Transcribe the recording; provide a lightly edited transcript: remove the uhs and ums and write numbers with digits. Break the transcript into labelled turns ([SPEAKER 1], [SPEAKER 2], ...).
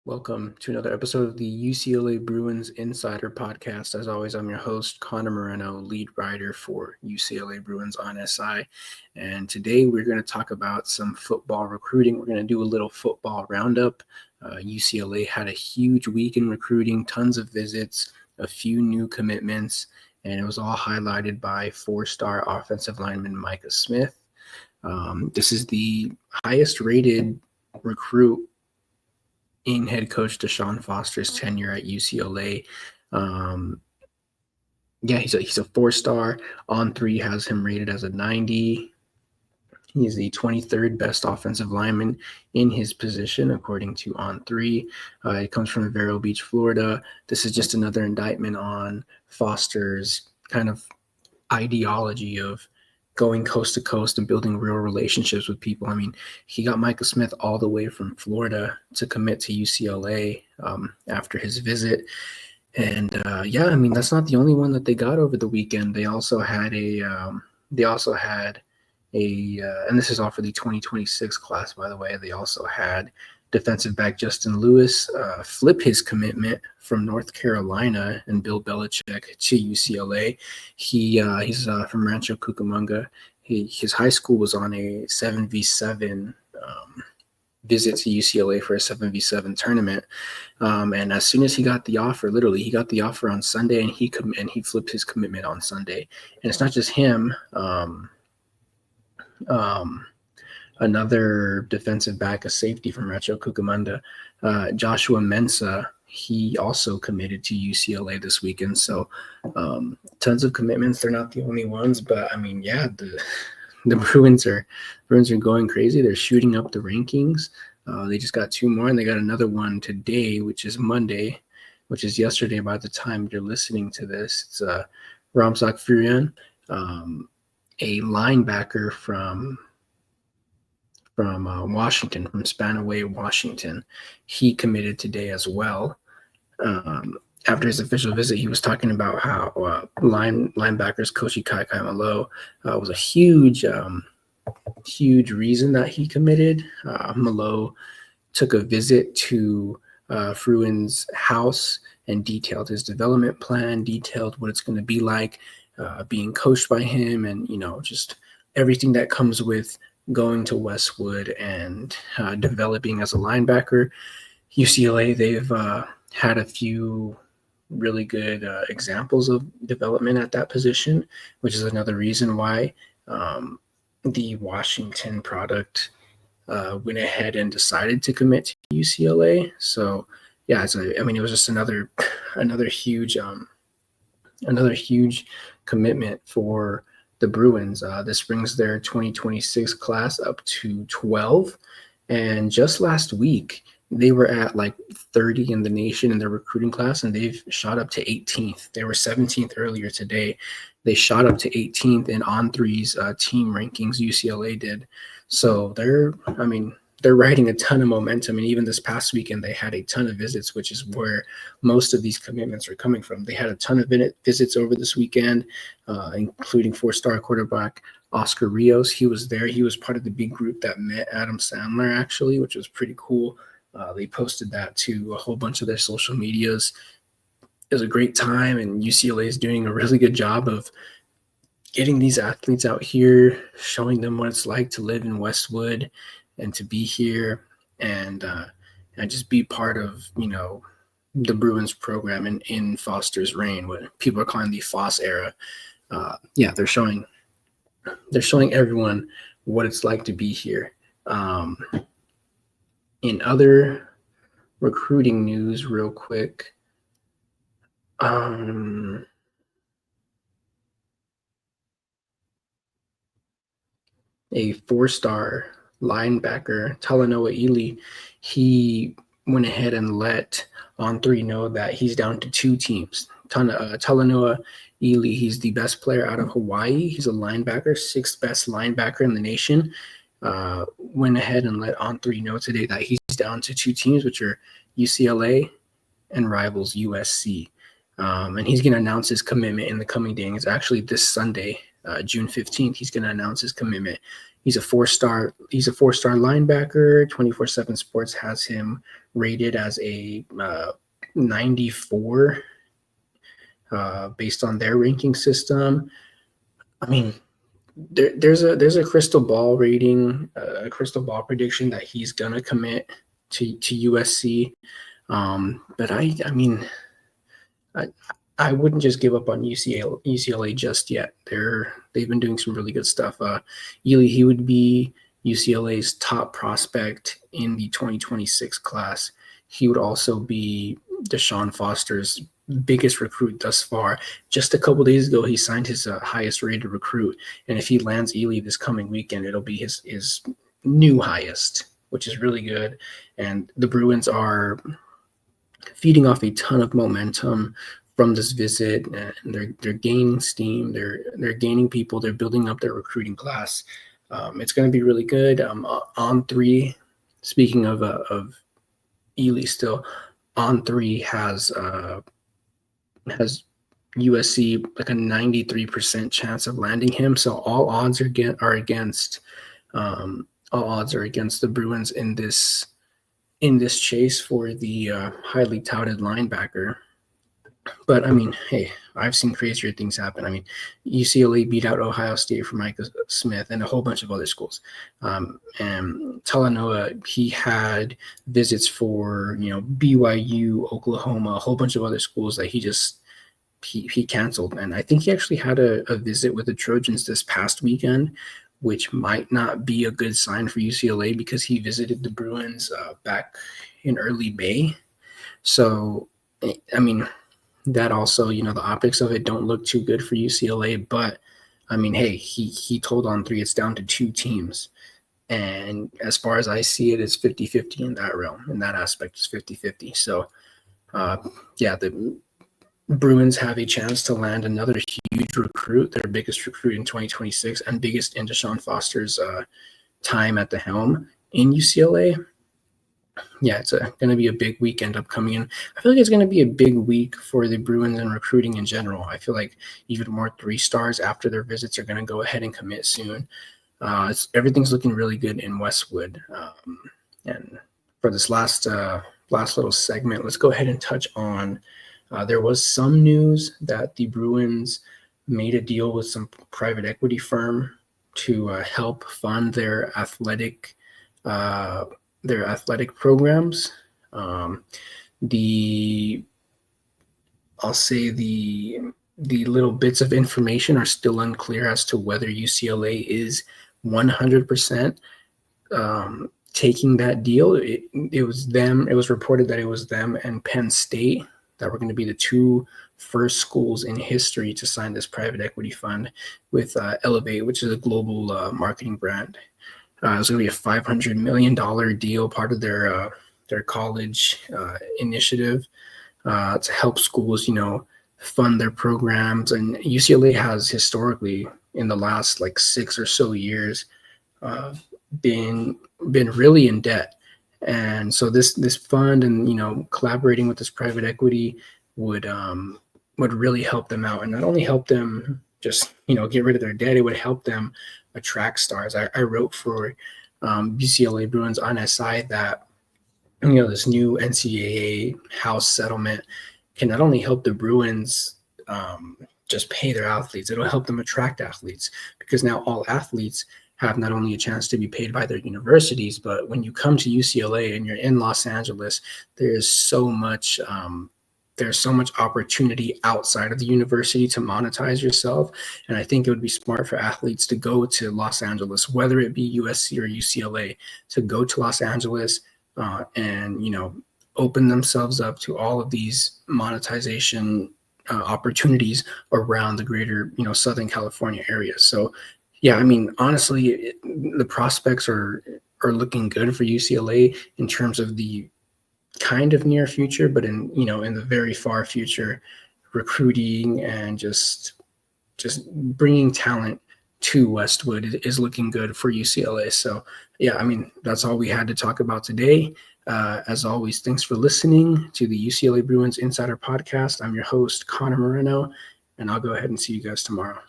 [SPEAKER 1] Welcome to another episode of the UCLA Bruins Insider Podcast. As always, I'm your host, Connor Moreno, lead writer for UCLA Bruins on SI. And today we're going to talk about some football recruiting. We're going to do a little football roundup. UCLA had a huge week in recruiting, tons of visits, a few new commitments, and it was all highlighted by four-star offensive lineman Micah Smith. This is the highest rated recruit in head coach Deshaun Foster's tenure at UCLA. He's a four-star. On3 has him rated as a 90. He's the 23rd best offensive lineman in his position, according to On3. It comes from Vero Beach, Florida. This is just another indictment on Foster's kind of ideology of going coast to coast and building real relationships with people. I mean, he got Micah Smith all the way from Florida to commit to UCLA after his visit. And that's not the only one that they got over the weekend. They also had and this is all for the 2026 class, by the way. They also had defensive back Justin Lewis flip his commitment from North Carolina and Bill Belichick to UCLA. He's from Rancho Cucamonga. His high school was on a 7v7 visit to UCLA for a 7v7 tournament. And as soon as he got the offer, literally, he got the offer on Sunday, and he flipped his commitment on Sunday. And it's not just him. Another defensive back, a safety from Rancho Cucamonga, Joshua Mensah, he also committed to UCLA this weekend. So tons of commitments. They're not the only ones, but I mean, yeah, the Bruins are going crazy. They're shooting up the rankings. They just got two more, and they got another one today, which is Monday, which is yesterday by the time you're listening to this. It's Ramsak Furian, a linebacker from Washington, from Spanaway, Washington. He committed today as well. After his official visit, he was talking about how linebackers coach Kai Malo was a huge reason that he committed. Malo took a visit to Fruin's house and detailed his development plan, detailed what it's going to be like being coached by him, and just everything that comes with going to Westwood and developing as a linebacker. UCLA, they've had a few really good examples of development at that position, which is another reason why the Washington product went ahead and decided to commit to UCLA. So yeah, it was just another huge commitment for the Bruins. This brings their 2026 class up to 12. And just last week, they were at like 30 in the nation in their recruiting class, and they've shot up to 18th. They were 17th earlier today. They shot up to 18th in On3's team rankings. UCLA did. So they're riding a ton of momentum. And even this past weekend, they had a ton of visits, which is where most of these commitments are coming from. They had a ton of visits over this weekend, including four-star quarterback Oscar Rios. He was there. He was part of the big group that met Adam Sandler, actually, which was pretty cool. They posted that to a whole bunch of their social medias. It was a great time, and UCLA is doing a really good job of getting these athletes out here, showing them what it's like to live in Westwood and to be here and just be part of, the Bruins program in Foster's reign, what people are calling the Foss era. They're showing everyone what it's like to be here. In other recruiting news, real quick, a four-star linebacker, Talanoa Ely, he went ahead and let On3 know that he's down to two teams. Talanoa Ely, he's the best player out of Hawaii. He's a linebacker, sixth best linebacker in the nation. Went ahead and let On3 know today that he's down to two teams, which are UCLA and rivals USC. And he's going to announce his commitment in the coming days. Actually, this Sunday, June 15th, he's going to announce his commitment. He's a four-star linebacker. 24/7 Sports has him rated as a 94 based on their ranking system. I mean, there's a crystal ball rating, a crystal ball prediction that he's gonna commit to USC. But I mean, I I wouldn't just give up on UCLA just yet. They've been doing some really good stuff. Ely, he would be UCLA's top prospect in the 2026 class. He would also be Deshaun Foster's biggest recruit thus far. Just a couple days ago, he signed his highest rated recruit, and if he lands Ely this coming weekend, it'll be his new highest, which is really good. And the Bruins are feeding off a ton of momentum from this visit, and they're gaining steam. They're gaining people. They're building up their recruiting class. It's going to be really good. On three. Speaking of Ely, still on three has USC like a 93% chance of landing him. So all odds are against the Bruins in this chase for the highly touted linebacker. But I mean, hey, I've seen crazier things happen. I mean, UCLA beat out Ohio State for Micah Smith and a whole bunch of other schools. And Talanoa, he had visits for BYU, Oklahoma, a whole bunch of other schools that he canceled. And I think he actually had a visit with the Trojans this past weekend, which might not be a good sign for UCLA because he visited the Bruins back in early May. So, I mean, that also, the optics of it don't look too good for UCLA. But, I mean, hey, he told on three it's down to two teams. And as far as I see it, it's 50-50 in that realm. In that aspect, it's 50-50. So, yeah, the Bruins have a chance to land another huge recruit, their biggest recruit in 2026 and biggest in Deshaun Foster's time at the helm in UCLA. Yeah, it's going to be a big weekend upcoming. And I feel like it's going to be a big week for the Bruins and recruiting in general. I feel like even more 3-stars after their visits are going to go ahead and commit soon. Everything's looking really good in Westwood. And for this last little segment, let's go ahead and touch on there was some news that the Bruins made a deal with some private equity firm to help fund their athletic programs. I'll say the little bits of information are still unclear as to whether UCLA is 100% taking that deal. It was reported that it was them and Penn State that were going to be the two first schools in history to sign this private equity fund with Elevate, which is a global marketing brand. It was going to be a $500 million deal, part of their college initiative to help schools, fund their programs. And UCLA has historically, in the last 6 or so years, been really in debt. And so this fund and collaborating with this private equity would really help them out, and not only help them just get rid of their debt, it would help them attract stars. I wrote for UCLA Bruins on SI that this new NCAA house settlement can not only help the Bruins just pay their athletes, it'll help them attract athletes, because now all athletes have not only a chance to be paid by their universities, but when you come to UCLA and you're in Los Angeles, there's so much opportunity outside of the university to monetize yourself. And I think it would be smart for athletes to go to Los Angeles, whether it be USC or UCLA, to go to Los Angeles and open themselves up to all of these monetization opportunities around the greater Southern California area. So yeah, I mean, honestly, the prospects are looking good for UCLA in terms of the kind of near future, but in the very far future, recruiting and just bringing talent to Westwood is looking good for UCLA. So yeah, I mean, that's all we had to talk about today. As always, thanks for listening to the UCLA Bruins Insider Podcast. I'm your host, Connor Moreno, and I'll go ahead and see you guys tomorrow.